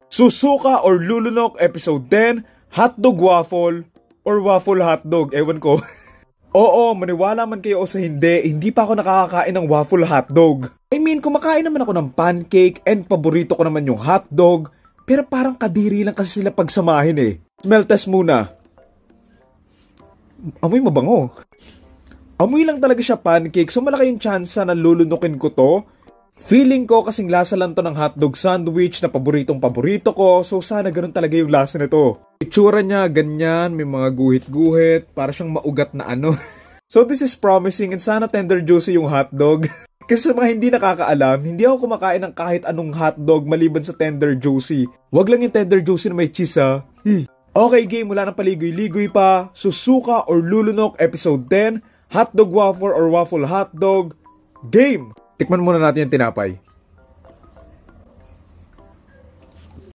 Susuka or Lulunok Episode 10, Hotdog Waffle or Waffle Hotdog, ewan ko. Oo, maniwala man kayo o sa hindi pa ako nakakakain ng waffle hotdog. I mean, kumakain naman ako ng pancake and paborito ko naman yung hotdog, pero parang kadiri lang kasi sila pagsamahin eh. Smell test muna. Amoy mabango. Amoy lang talaga siya pancake, so malaki yung tsansa na lulunukin ko to. Feeling ko kasing lasa lang to ng hotdog sandwich na paborito ko, so sana ganun talaga yung lasa nito. Itsura niya, ganyan, may mga guhit-guhit, para siyang maugat na ano. So this is promising and sana tender juicy yung hotdog. Kasi sa mga hindi nakakaalam, hindi ako kumakain ng kahit anong hotdog maliban sa tender juicy. Wag lang yung tender juicy na may cheese ha. Okay game, wala nang paligoy-ligoy pa. Susuka or Lulunok Episode 10, Hotdog Waffle or Waffle Hotdog, game! Tikman muna natin yung tinapay.